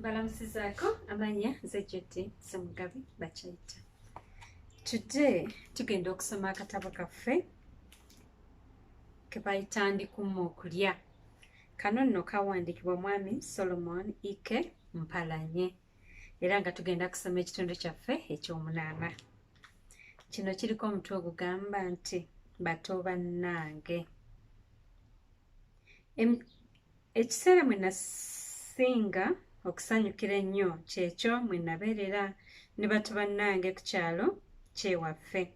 Balamusizaako amanya nze Judy Ssemugabi Bakyayita. Today tugenda okusoma akatabo kaffe ke bayita Ndikumma Okulya. Kano nno kawandikibwa mwami Solomon Ike Mpalanyi era nga tugenda kusoma ekitundu kyaffe eky'omunaana. Kino kiriko omutwe ogugamba nti bato bannange. Ekiseera mwe nasinga okusanyukira ennyo kyekyo mwe nabeerera ne bato bannange ku kyalo kyewaffe.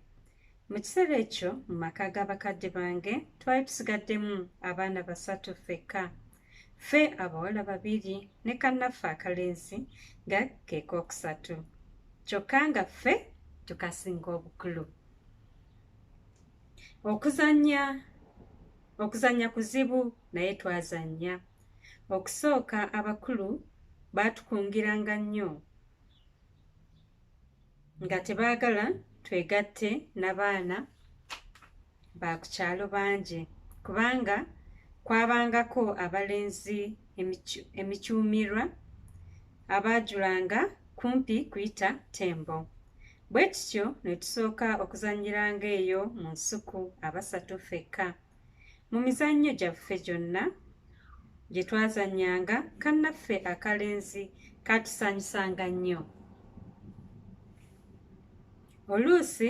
Mu kiseera ekyo mu maka g'abakadde bange twali tusigaddemu abaana 3 ffekka, ffe abawala 2 ne kannaffe akalenzi nga ke kookusatu, kyokka nga ffe tukasinga obukulu. Okuzannya kuzibu naye twazannya. Okusooka abakulu baatukungiranga nnyo nga tebaagala twegatte n'abaana ba ku kyalo bangi kubanga kwabangako abalenzi emikyumirwa abaajulanga kumpi kuyita Tembo. Bwe tutyo ne tusooka okuzannyiranga eyo mu nsuku 3 ffekka. Mu mizannyo gyaffe gyonna gye twazannyanga kannaffe akalenzi kaatusanyusanga nnyo. Oluusi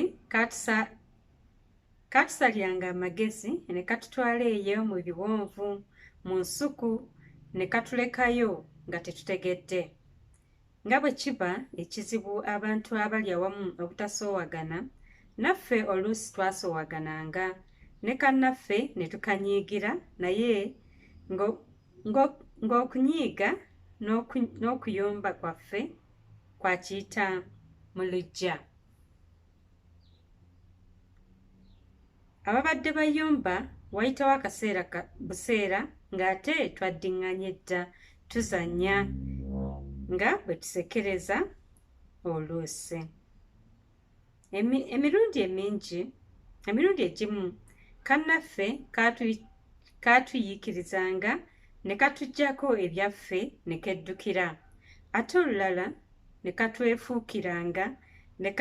kaatusalyanga amagezi ne katutwala eyo mu biwonvu mu nsuku ne katulekayo nga tetutegedde. Nga bwe kiba ekizibu abantu abali awamu obutasoowagana, naffe oluusi twasoowagananga ne kannaffe ne tukanyiigira, naye ng'okunyiiga n'okuyomba kwaffe kwakiyita mu luggya. Ababadde bayomba wayitawo akaseera buseera ng'ate twaddiŋŋanye dda tuzannya nga bwe tusekereza oluusi. Emirundi egimu kannaffe kaatuyiikirizanga ne katuggyako ebyaffe ne keddukira, ate olulala ne katwefuukiranga ne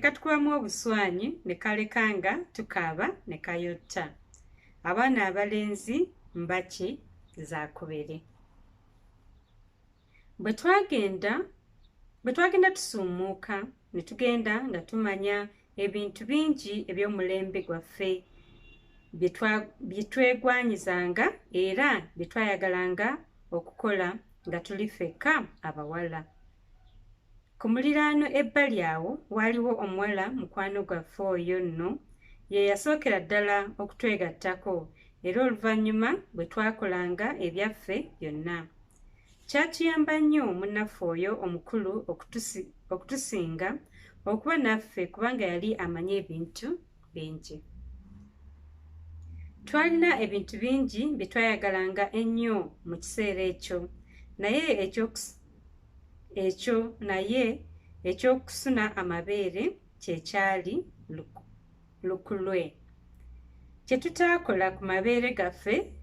katukubamu obuswanyu ne kalekanga tukaaba ne kayotta. Abaana abalenzi mbaki zaakubere. Bwe twagenda tusuumuuka ne tugenda nga tumanya ebintu bingi eby'omulembe gwaffe bye twegwanyizanga era bye twayagalanga okukola nga tuli ffekka abawala. Ku muliraano ebbali awo waaliwo omuwala mukwano gwaffe oyo nno ye yasookera ddala okutwegattako era oluvannyuma bwe twakolanga ebyaffe byonna. Kyatuyamba nnyo munnaffe oyo omukulu okutusinga okuba naffe kubanga yali amanyi ebintu bingi. Twalina ebintu bingi bye twayagalanga ennyo mu kiseera ekyo, naye ekyokusuna amabeere kyekyali lukulwe. Kye tutaakola ku mabeere gaffe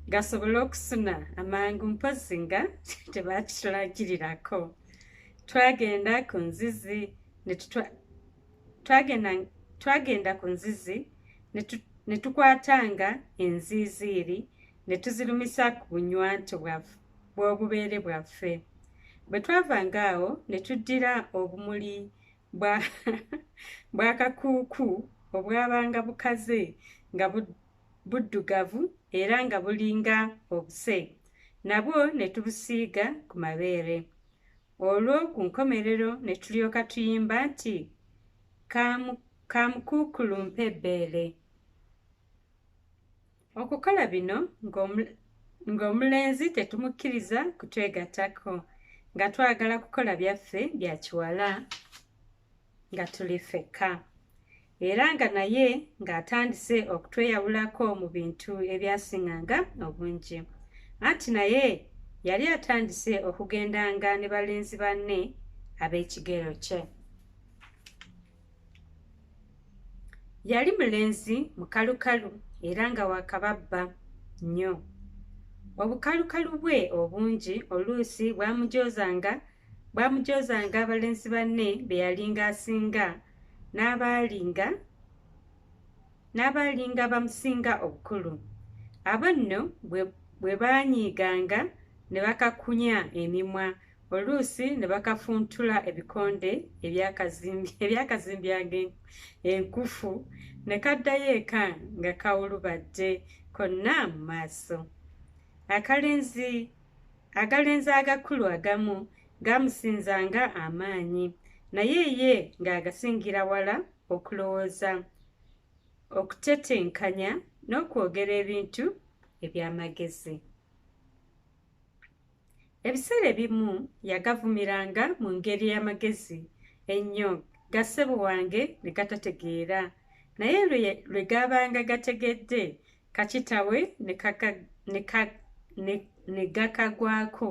gasobole okusuna amangu mpozzi nga tebaakitulagirirako. Twagenda ku nzizi ne tukwatanga enziiziiri ne tuzirumisa ku bunywanto bw'obubeere bwaffe. Bwe twavanga awo ne tuddira obumuli bwa kakuuku obwabanga bukaze nga buddugavu era nga bulinga obuse, nabwo ne tubusiiga ku mabeere. Olwo ku nkomerero ne tulyoka tuyimba nti kamukuukulu mpa ebbeere. Okukola bino ng'omulenzi tetumukkiriza kutwegattako, nga twagala kukola byaffe bya kiwala nga tuli ffekka, era nga naye ng'atandise okutweyawulako mu bintu ebyasinganga obungi. Anti naye yali atandise okugendanga ne balenzi banne ab'ekigero kye. Yali mulenzi mukalukalu era nga wakababba nnyo. Obukalukalu bwe obungi oluusi bwamujoozanga abalenzi banne be yalinga asinga n'abaalinga bamusinga obukulu. Abo nno bwe baanyiiganga ne bakakunya emimwa, oluusi ne bakafuntula ebikonde ebyakazimbyanga enkufu ne kaddayo eka nga kawulubadde konna mu maaso. Akalenzi agakulu agamu gaamusinzanga amaanyi, naye ye ng'agasingira wala okulowooza, okutetenkanya n'okwogera ebintu eby'amagezi. Ebiseera ebimu yagavumiranga mu ngeri y'amagezi ennyo ga ssebo wange ne gatategeera, naye lwe gaabanga gategedde kakitawe ne gakagwako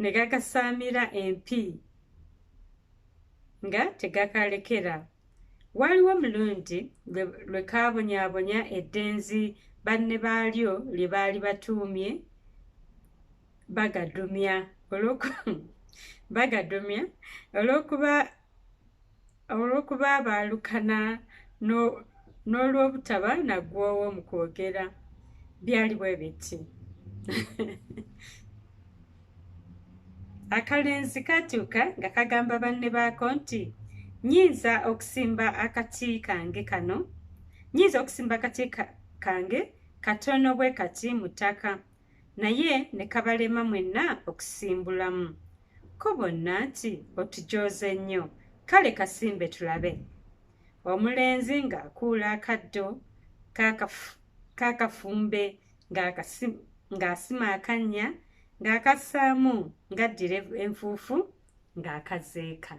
ne gakasaamira empi nga tegakalekera. Waliwo omulundi lwe kaabonyaabonya eddenzi banne baalyo lye baali batuumye bagadumya olw'okuba baalukana n'olw'obutaba naggwoowo mu kwogera. Byali bwe biti. Akalenzi katuuka nga kagamba banne baako nti nnyinza okusimba akati kange katono bwe kati mu ttaka, naye ne kabalema mwenna okusimbulamu. Ko bonna nti otujooze nnyo, kale kasimbe tulabe. Omulenzi ng'akuula akaddo k'akafumbe ng'asima akannya ng'akassaamu ng'addira enfuufu ng'akazeeka.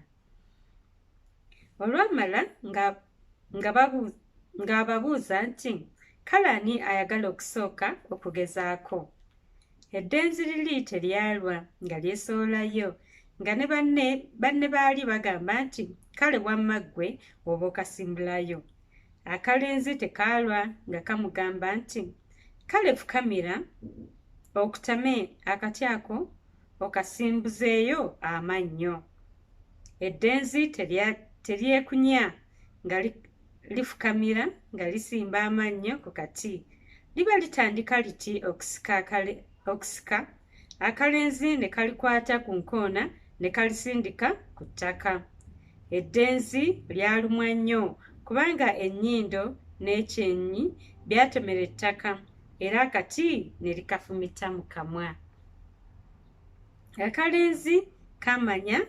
Olwamala ng'ababuuza nti kale ani ayagala okusooka okugezaako. Eddenzi liri teryalwa nga lyesoolayo, nga ne banne baali bagamba nti kale wamma ggwe oba okasimbulayo. Akalenzi tekaalwa nga kamugamba nti kale fukamira okutame akati ako okasimbuzeeyo amannyo. Eddenzi teryekunya nga lifukamira nga lisimba amannyo ku kati, liba litandika liti okusika. Akalenzi ne kalikwata ku nkoona ne kalisindika ku ttaka. Eddenzi lyalumwa nnyo kubanga ennyindo n'ekyenyi byatomera ettaka era akati ne likafumita mu kamwa. Akalenzi kamanya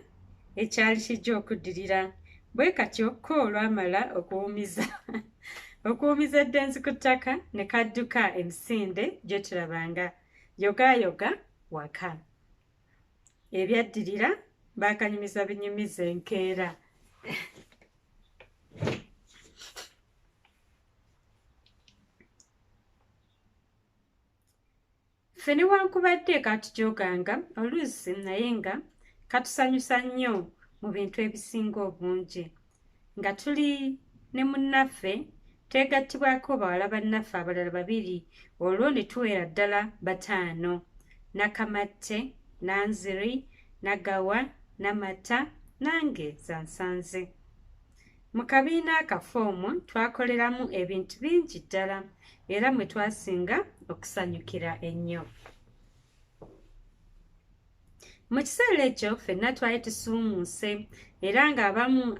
ekyali kijja okuddirira, bwe katyo ko olwamala okuwumiza eddenzi ku ttaka ne kadduka emisinde gye tulabanga yogayoga waka. Ebyaddirira baakanyumiza binyumiza enkeera. Ffe newankubadde katujooganga oluusi, naye nga katusanyusa nnyo mu bintu ebisinga obungi. Nga tuli ne munnaffe twegattibwako bawala bannaffe abalala 2, olwo ne tuwera ddala 5: Nakamatte, Nanziri, Nagawa, Namata nange Zansanze. Mu kabiina akafoomu twakoleramu ebintu bingi ddala era mwe twasinga okusanyukira ennyo. Mu kiseera ekyo ffenna twali tusuumuuse era ng'abamu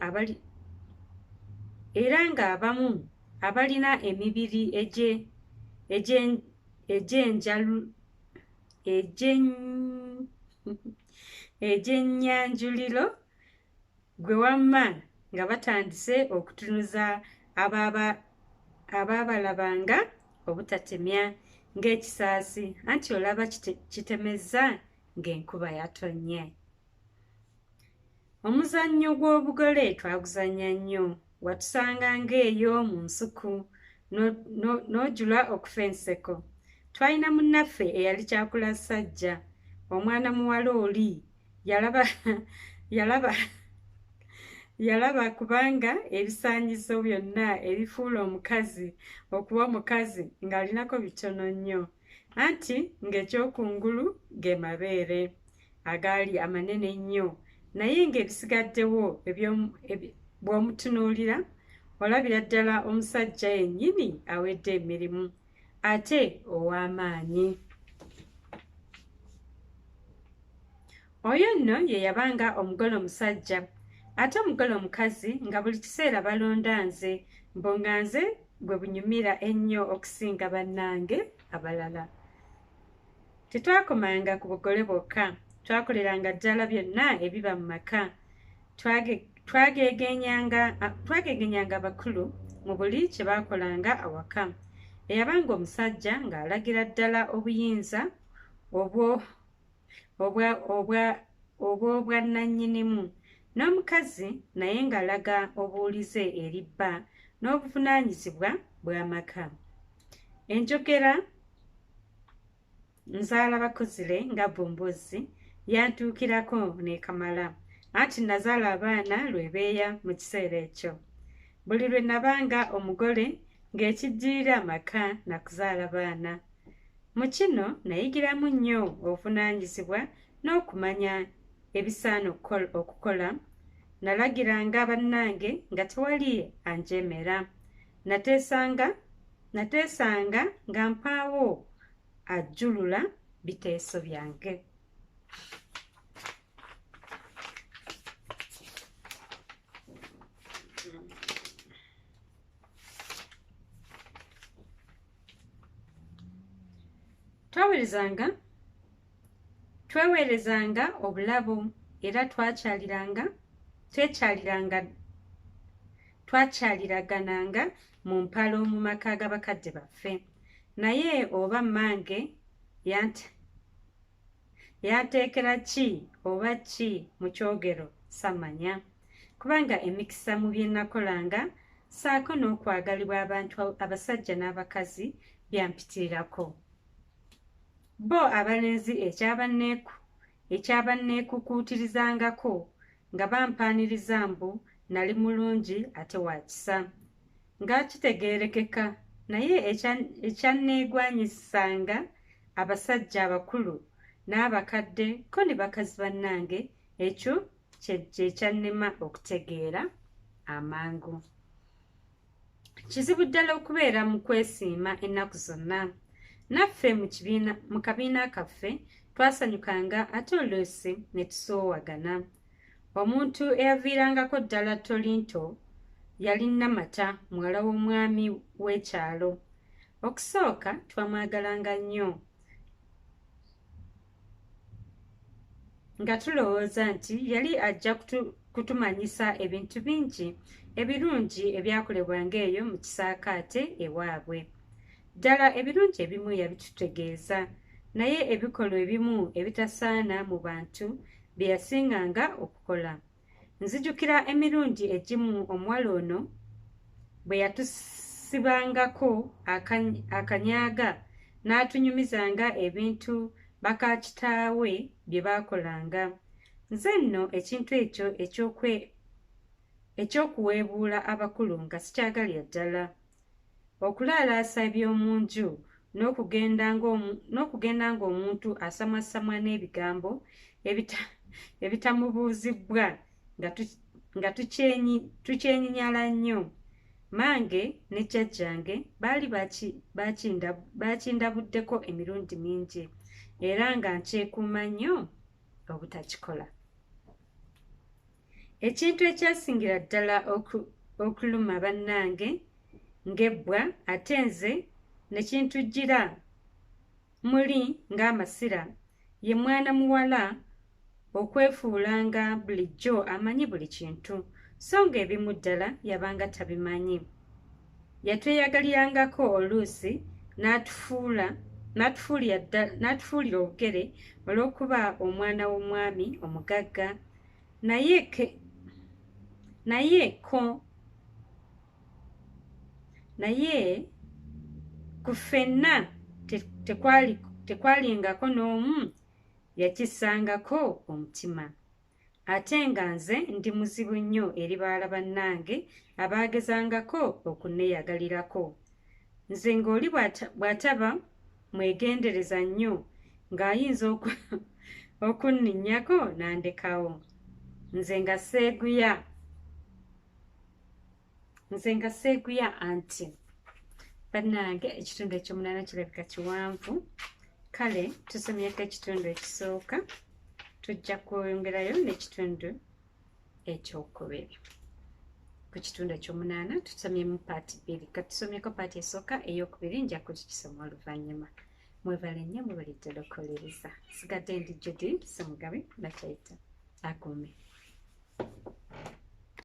abalina emibiri egyenyanjuliro gwe wamma nga batandise okutunuza abaabalabanga obutatemya ng'ekisaasi, anti olaba kitemezza ng'enkuba yatonnye. Omuzannyo gw'obugole twaguzannya nnyo, watusanga ng'eyo mu nsuku n'ojula okufa enseko. Twalina munnaffe eyali kyakula ssajja. Omwana muwala oli yalaba kubanga ebisaanyizo byonna ebifuula omukazi okuba omukazi ng'alinako bitono nnyo. anti ng'ekyokungulu ge mabeere agaali amanene ennyo, naye ng'ebisigaddewo bw'omutunuulira olabira ddala omusajja yennyini awedde emirimu ate ow'amaanyi. Oyo nno ye yabanga omugole omusajja, ate omugole omukazi nga buli kiseera balonda nze, mbo nga nze bwe bunyumira ennyo okusinga bannange abalala. Tetwakomanga ku bugole bwokka, twakoleranga ddala byonna ebiba mu maka. Twagegenyanga abakulu mu buli kye baakolanga awaka. Eyabanga omusajja ng'alagira ddala obuyinza obw'obwannannyinimu, n'omukazi naye ng'alaga obuwulize eri bba n'obuvunaanyizibwa bw'amaka. Enjogera nzaalabakozire nga Bombozi yantuukirako n'ekamala, anti nazaala abaana lwebeeya mu kiseera ekyo. Buli lwe nabanga omugole ng'ekiddirira amaka na kuzaala baana. Mu kino nayigiramu nnyo obuvunaanyizibwa n'okumanya ebisaana okukola. Nalagiranga bannange nga tewali anjeemera. Nateesanga nga mpaawo ajjulula biteeso byange. Tweweerezanga obulabu era twakyaliragananga mu mpalo mu maka g'abakadde baffe, naye oba mmange yanteekera ki oba ki mu kyogero samanya, kubanga emikisa mu bye nakolanga saako n'okwagalibwa abantu abasajja n'abakazi byampitirirako. Bo abalenzi ekyabanneekukuutirizangako nga bampaaniriza mbu nali mulungi ate wa kisa nga kitegeerekeka, naye ekyanneegwanyisanga abasajja abakulu n'abakadde ko ne bakazi bannange, ekyo kye kyannema okutegeera amangu. Kizibu ddala okubeera mu kwesiima ennaku zonna. Naffe mu kabiina kaffe twasanyukanga ate oluusi ne tusoowagana. Omuntu eyaviirangako ddala Tolinto yali Namata, muwala w'omwami w'ekyalo. Okusooka twamwagalanga nnyo nga tulowooza nti yali ajja kutumanyisa ebintu bingi ebirungi ebyakolebwanga eyo mu kisaakaate ewaabwe. Ddala ebirungi ebimu yabitutegeeza, naye ebikolwa ebimu ebitasaana mu bantu bye yasinganga okukola. Nzijukira emirundi egimu omuwala ono bwe yatusibangako akanyaaga n'atunyumizanga ebintu bakakitaawe bye baakolanga. Nze nno ekintu ekyo eky'okuweebuula abakulu nga sikyagalya ddala. Okulaalaasa eby'omu nju n'okugenda ng'omuntu asamwasamwa n'ebigambo ebitamubuuzibwa nga tukyenyinyala nnyo. Mange ne jjajjange baali bakindabuddeko emirundi mingi era nga nkyekuuma nnyo obutakikola. Ekintu ekyasingira ddala okuluma bannange ng'ebbwa ate nze ne kintujjira muli ng'amasira ye mwana muwala okwefuulanga bulijjo amanyi buli kintu, so ng'ebimu ddala yabanga tabimanyi. Yatweyagalirangako oluusi n'atufuulira obugere olw'okuba omwana w'omwami omugagga, naye ku ffenna tekwalingako n'omu yakissangako omutima. Ate nga nze ndi muzibu nnyo eri bawala bannange abaagezangako okunneeyagalirako. Nze ng'oli bw'ataba mwegendereza nnyo ng'ayinza okunninnyako n'andekawo. Nze nga seeguya anti bannange ekitundu ekyomunaana kirabika kiwanvu. Kale tusomyeko ekitundu ekisooka, tujja kwongerayo n'ekitundu ekyokubiri. Ku kitundu ekyomunaana tusomyemu paati 2. Katusomyeko paati esooka, eyokubiri nja kukisoma oluvannyuma. Mwebale nnyo, mwebalidde okuwuliriza. Sigadde ndi Judy, Ssemugabi, Bakyayita. Akuume.